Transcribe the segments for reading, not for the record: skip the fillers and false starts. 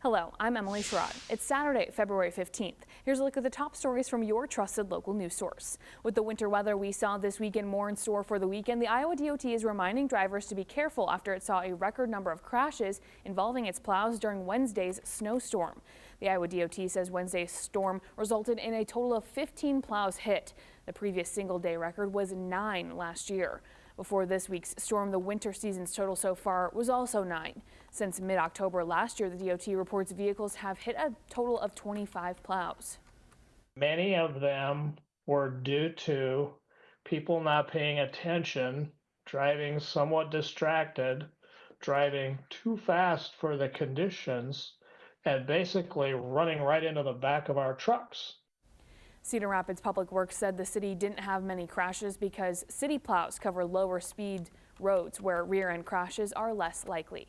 Hello, I'm Emily Sherrod. It's Saturday, February 15th. Here's a look at the top stories from your trusted local news source. With the winter weather we saw this weekend, more in store for the weekend, the Iowa DOT is reminding drivers to be careful after it saw a record number of crashes involving its plows during Wednesday's snowstorm. The Iowa DOT says Wednesday's storm resulted in a total of 15 plows hit. The previous single-day record was 9 last year. Before this week's storm, the winter season's total so far was also 9. Since mid-October last year, the DOT reports vehicles have hit a total of 25 plows. Many of them were due to people not paying attention, driving somewhat distracted, driving too fast for the conditions, and basically running right into the back of our trucks. Cedar Rapids Public Works said the city didn't have many crashes because city plows cover lower speed roads where rear-end crashes are less likely.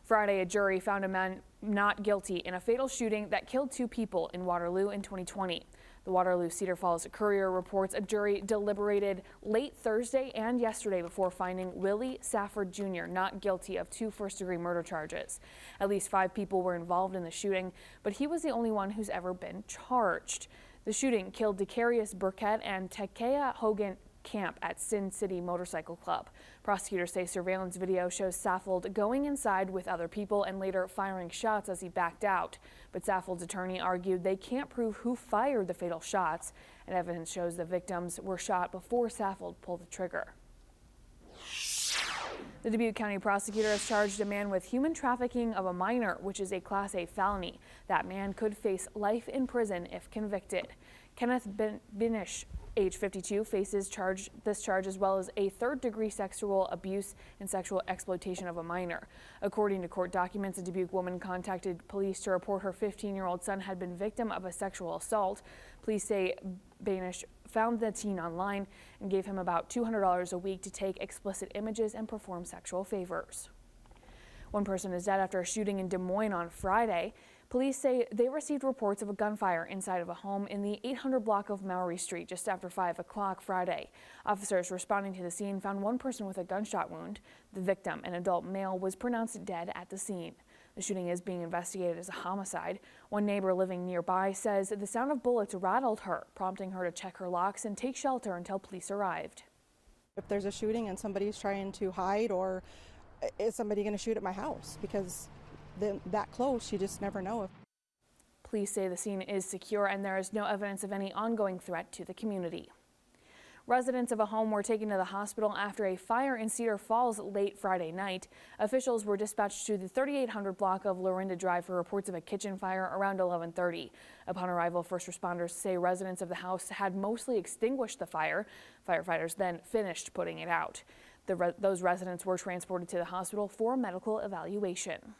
Friday, a jury found a man not guilty in a fatal shooting that killed 2 people in Waterloo in 2020. The Waterloo Cedar Falls Courier reports a jury deliberated late Thursday and yesterday before finding Willie Safford Jr. not guilty of 2 first-degree murder charges. At least 5 people were involved in the shooting, but he was the only one who's ever been charged. The shooting killed Decarius Burkett and Takea Hogan Camp at Sin City Motorcycle Club. Prosecutors say surveillance video shows Saffold going inside with other people and later firing shots as he backed out. But Saffold's attorney argued they can't prove who fired the fatal shots, and evidence shows the victims were shot before Saffold pulled the trigger. The Dubuque County prosecutor has charged a man with human trafficking of a minor, which is a Class A felony. That man could face life in prison if convicted. Kenneth Binish, age 52, faces this charge as well as a 3rd-degree sexual abuse and sexual exploitation of a minor. According to court documents, a Dubuque woman contacted police to report her 15-year-old son had been victim of a sexual assault. Police say Banish found the teen online and gave him about $200 a week to take explicit images and perform sexual favors. One person is dead after a shooting in Des Moines on Friday. Police say they received reports of a gunfire inside of a home in the 800 block of Maury Street just after 5 o'clock Friday. Officers responding to the scene found one person with a gunshot wound. The victim, an adult male, was pronounced dead at the scene. The shooting is being investigated as a homicide. One neighbor living nearby says the sound of bullets rattled her, prompting her to check her locks and take shelter until police arrived. If there's a shooting and somebody's trying to hide, or is somebody going to shoot at my house? Because that close, you just never know. Police say the scene is secure and there is no evidence of any ongoing threat to the community. Residents of a home were taken to the hospital after a fire in Cedar Falls late Friday night. Officials were dispatched to the 3800 block of Lorinda Drive for reports of a kitchen fire around 11:30. Upon arrival, first responders say residents of the house had mostly extinguished the fire. Firefighters then finished putting it out. Those residents were transported to the hospital for medical evaluation.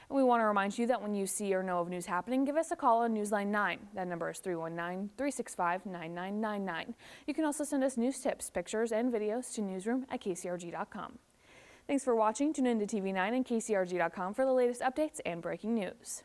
And we want to remind you that when you see or know of news happening, give us a call on Newsline 9. That number is 319-365-9999. You can also send us news tips, pictures, and videos to newsroom@kcrg.com. Thanks for watching. Tune in to TV9 and kcrg.com for the latest updates and breaking news.